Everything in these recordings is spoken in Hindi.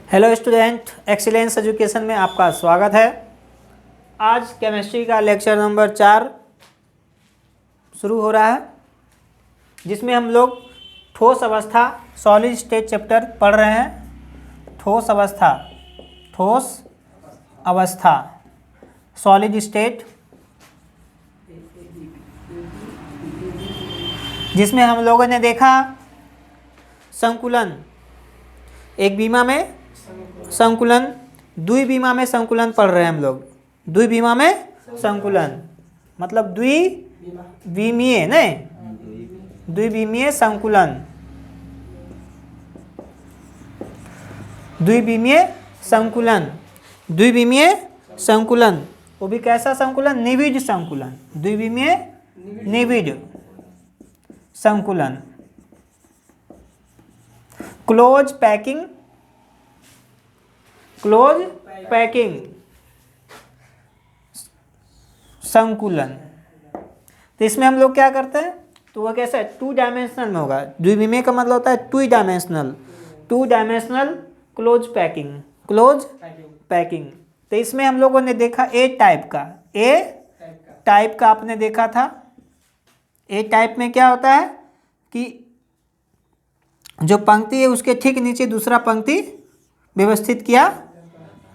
हेलो स्टूडेंट, एक्सीलेंस एजुकेशन में आपका स्वागत है। आज केमिस्ट्री का लेक्चर नंबर 4 शुरू हो रहा है, जिसमें हम लोग ठोस अवस्था सॉलिड स्टेट चैप्टर पढ़ रहे हैं। ठोस अवस्था सॉलिड स्टेट, जिसमें हम लोगों ने देखा संकुलन, एक बीमा में संकुलन, द्विबीमा में संकुलन पढ़ रहे हैं हम लोग। द्विबीमा में संकुलन मतलब द्विविमीय नहीं, द्विविमीय संकुलन, द्विविमीय संकुलन, द्विविमीय संकुलन। वो भी कैसा संकुलन? निविड संकुलन, द्विविमीय निविड संकुलन। Close packing संकुलन। तो इसमें हम लोग क्या करते हैं, तो वह कैसा है? 2 डायमेंशनल में होगा। द्विविमीय का मतलब होता है 2 डायमेंशनल क्लोज पैकिंग। तो इसमें हम लोगों ने देखा ए टाइप का आपने देखा था। ए टाइप में क्या होता है कि जो पंक्ति है उसके ठीक नीचे दूसरा पंक्ति व्यवस्थित किया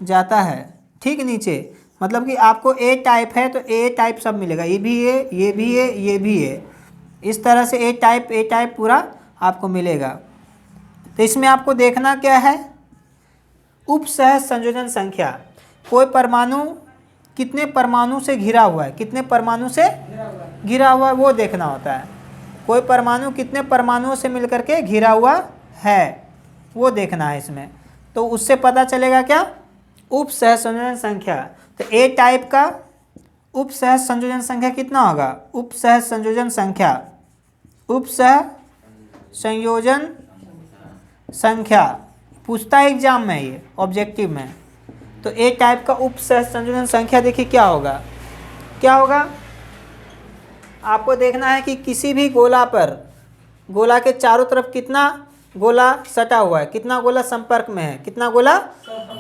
जाता है। ठीक नीचे मतलब कि आपको ए टाइप है तो ए टाइप सब मिलेगा, ये भी है, ये भी है, ये भी है। इस तरह से ए टाइप पूरा आपको मिलेगा। तो इसमें आपको देखना क्या है? उपसहज संयोजन संख्या। कोई परमाणु कितने परमाणु से घिरा हुआ है, कितने परमाणु से घिरा हुआ है वो देखना होता है। कोई परमाणु कितने परमाणुओं से मिलकर के घिरा हुआ है वो देखना है इसमें। तो उससे पता चलेगा क्या? उपसहज संयोजन संख्या। तो ए टाइप का उपसहज संयोजन संख्या कितना होगा? उपसहज संयोजन संख्या पूछता है एग्जाम में, ये ऑब्जेक्टिव में। तो ए टाइप का उपसहज संयोजन संख्या देखिए क्या होगा। आपको देखना है कि किसी भी गोला पर, गोला के चारों तरफ कितना गोला सटा हुआ है, कितना गोला संपर्क में है, कितना गोला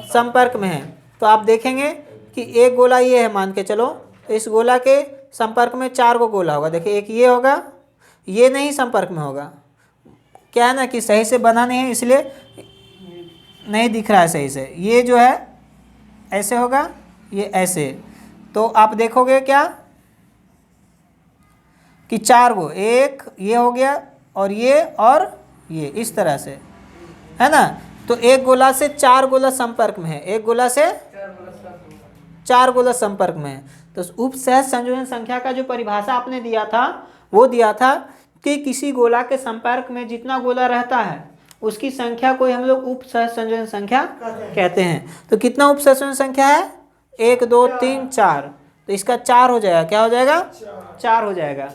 संपर्क में है। तो आप देखेंगे कि एक गोला ये है, मान के चलो, तो इस गोला के संपर्क में 4 गो गोला होगा। देखिए एक ये होगा, ये नहीं संपर्क में होगा। क्या है ना कि सही से बना नहीं है इसलिए नहीं दिख रहा है सही से। ये जो है ऐसे होगा, ये ऐसे। तो आप देखोगे क्या कि 4 गो, एक ये हो गया और ये इस तरह से है ना। तो एक गोला से 4 गोला संपर्क में है, एक गोला से 4 गोला संपर्क में है। तो उपसहज संयोजन संख्या का जो परिभाषा आपने दिया था वो दिया था कि किसी गोला के संपर्क में जितना गोला रहता है उसकी संख्या को हम लोग उपसहज संयोजन संख्या कहते हैं। तो कितना उपसहज संयोजन संख्या है? 1 2 3 4। तो इसका 4 हो जाएगा। क्या हो जाएगा? 4 हो जाएगा।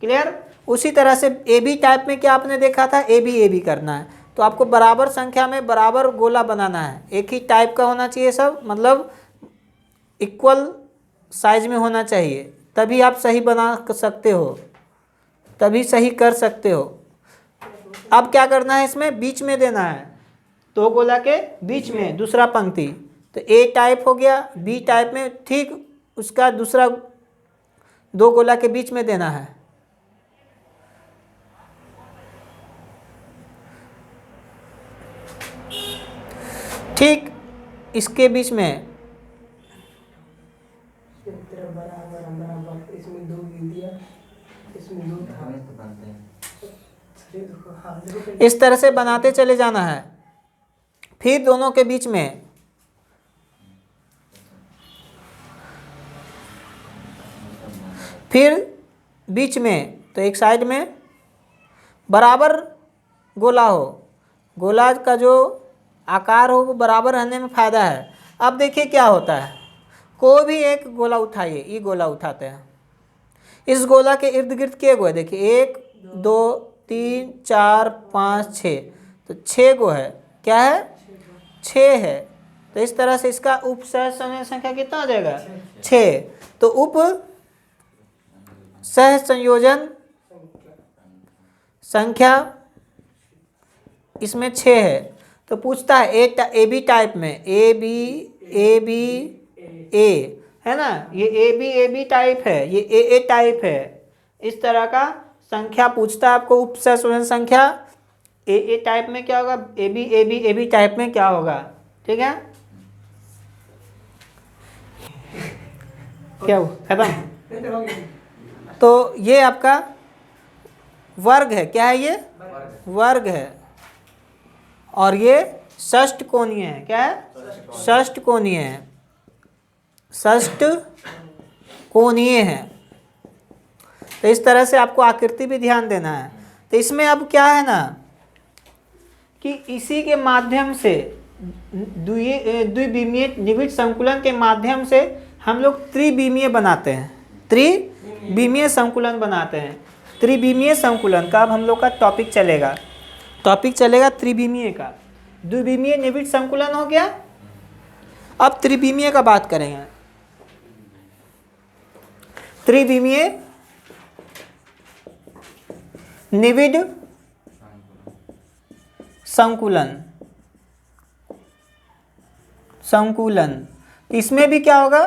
क्लियर? उसी तरह से ए बी टाइप में क्या आपने देखा था? ए बी करना है। तो आपको बराबर संख्या में बराबर गोला बनाना है। एक ही टाइप का होना चाहिए सब, मतलब इक्वल साइज में होना चाहिए, तभी आप सही बना सकते हो, तभी सही कर सकते हो। अब क्या करना है? इसमें बीच में देना है, 2 गोला के बीच में दूसरा पंक्ति। तो ए टाइप हो गया, बी टाइप में ठीक उसका दूसरा 2 गोला के बीच में देना है। ठीक इसके बीच में इस तरह से बनाते चले जाना है। फिर दोनों के बीच में तो एक साइड में बराबर गोला हो, गोला का जो आकार हो वो बराबर रहने में फ़ायदा है। अब देखिए क्या होता है, कोई भी एक गोला उठाइए, ये गोला उठाते हैं, इस गोला के इर्द गिर्द के गो है। देखिए 1 2 3 4 5 6, तो 6 गो है। क्या है? 6 है। तो इस तरह से इसका उपसहज संयोजन संख्या कितना हो जाएगा? 6। तो उपसहज संयोजन संख्या इसमें 6 है। तो पूछता है ए बी टाइप में, ए बी ए, है ना, ये ए बी टाइप है, ये ए टाइप है, इस तरह का संख्या पूछता है आपको, उपसंयोजन संख्या। ए टाइप में क्या होगा, ए बी टाइप में क्या होगा, ठीक है। क्या हुआ, खत्म। तो ये आपका वर्ग है, क्या है ये, वर्ग है। और ये षष्ठ कोणीय है, क्या है, षष्ठ कोणीय है, षष्ठ कोणीय है। तो इस तरह से आपको आकृति भी ध्यान देना है। तो इसमें अब क्या है ना कि इसी के माध्यम से द्विविमीय निविड़ संकुलन के माध्यम से हम लोग त्रिविमीय बनाते हैं, त्रिविमीय संकुलन बनाते हैं। त्रिविमीय संकुलन का अब हम लोग का टॉपिक चलेगा त्रिविमीय का। द्विविमीय निविड़ संकुलन हो गया, अब त्रिविमीय का बात करेंगे। त्रिविमीय निविड़ संकुलन इसमें भी क्या होगा,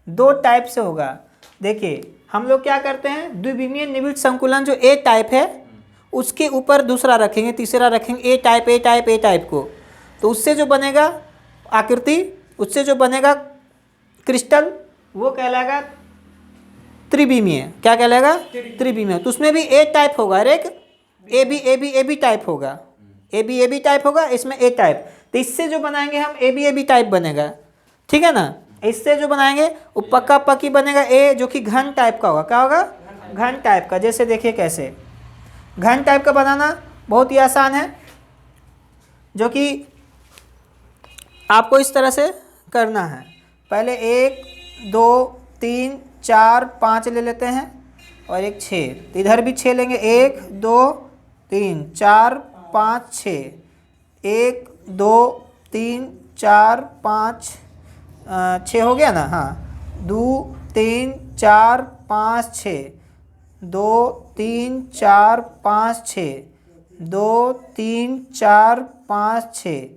दो टाइप से होगा। देखिए हम लोग क्या करते हैं, द्विविमीय निविड़ संकुलन जो ए टाइप है उसके ऊपर दूसरा रखेंगे, तीसरा रखेंगे ए टाइप को, तो उससे जो बनेगा आकृति, उससे जो बनेगा क्रिस्टल, वो कहलाएगा त्रिविमीय। क्या कहलाएगा, त्रिविमीय। तो उसमें भी ए टाइप होगा और एक ए बी टाइप होगा, ए बी टाइप होगा, इसमें ए टाइप। तो इससे जो बनाएंगे हम ए बी टाइप बनेगा, ठीक है ना। इससे जो बनाएंगे वो पक्का पक्की बनेगा ए, जो कि घन टाइप का होगा। क्या होगा, घन टाइप का। जैसे देखिए कैसे घन टाइप का बनाना बहुत ही आसान है, जो कि आपको इस तरह से करना है। पहले 1 2 3 4 5 ले लेते हैं और एक 6, इधर भी 6 लेंगे, 1 2 3 4 5 6, 1 2 3 4 5 6 हो गया ना, हाँ, 2 3 4 5 6, 2 3 4 5 6, 2 3 4 5 6,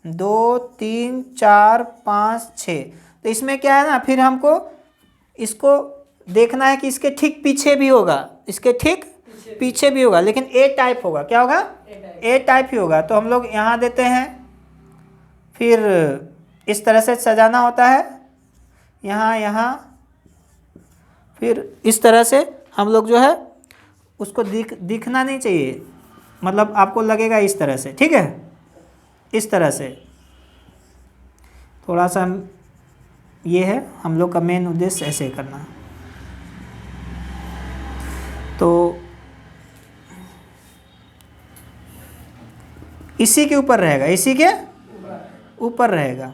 2 3 4 5 6। तो इसमें क्या है ना, फिर हमको इसको देखना है कि इसके ठीक पीछे भी होगा, इसके ठीक पीछे भी होगा, लेकिन ए टाइप होगा। क्या होगा, ए टाइप ही होगा। तो हम लोग यहाँ देते हैं, फिर इस तरह से सजाना होता है, यहाँ, फिर इस तरह से हम लोग जो है उसको दिखना नहीं चाहिए, मतलब आपको लगेगा इस तरह से, ठीक है, इस तरह से। थोड़ा सा ये है हम लोग का मेन उद्देश्य, ऐसे करना। तो इसी के ऊपर रहेगा, इसी के ऊपर रहेगा।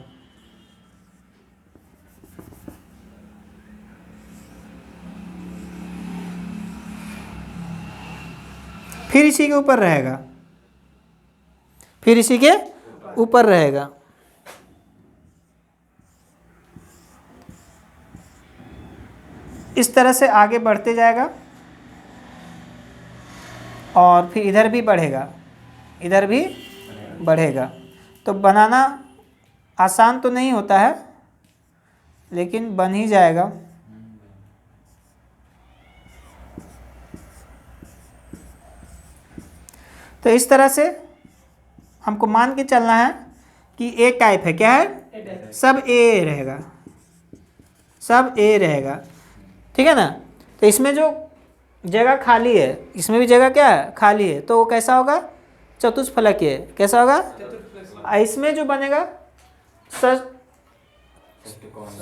फिर इसी के ऊपर रहेगा, फिर इसी के ऊपर रहेगा। इस तरह से आगे बढ़ते जाएगा और फिर इधर भी बढ़ेगा, इधर भी बढ़ेगा। तो बनाना आसान तो नहीं होता है, लेकिन बन ही जाएगा। तो इस तरह से हमको मान के चलना है कि ए टाइप है। क्या है, सब ए रहेगा, सब ए रहेगा, ठीक है ना। तो इसमें जो जगह खाली है, इसमें भी जगह क्या है, खाली है, तो वो कैसा होगा, चतुष्फलकीय। कैसा होगा, इसमें जो बनेगा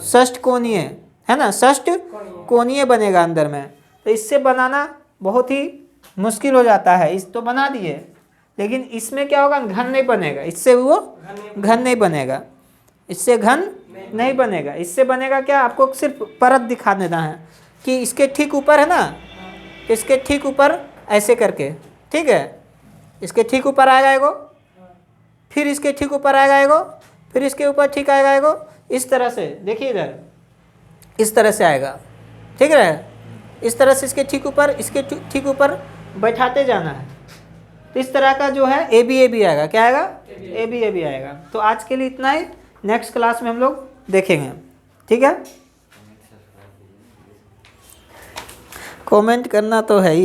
षष्ठ कोणीय है ना, षष्ठ कोणीय बनेगा अंदर में। तो इससे बनाना बहुत ही मुश्किल हो जाता है। इस तो बना दिए, लेकिन इसमें क्या होगा, घन नहीं बनेगा, इससे वो घन नहीं बनेगा, इससे घन नहीं बनेगा। इससे बनेगा क्या, आपको सिर्फ परत दिखा देना है कि इसके ठीक ऊपर है ना, इसके ठीक ऊपर ऐसे करके, ठीक है, इसके ठीक ऊपर आएगा एगो, फिर इसके ठीक ऊपर आएगा एगो, फिर इसके ऊपर ठीक आएगा एगो, इस तरह से। देखिए इधर इस तरह से आएगा, ठीक है, इस तरह से इसके ठीक ऊपर, इसके ठीक ऊपर बैठाते जाना है, तो इस तरह का जो है ए बी आएगा, क्या आएगा, ए बी आएगा। तो आज के लिए इतना ही, नेक्स्ट क्लास में हम लोग देखेंगे, ठीक है। कमेंट करना तो है ही।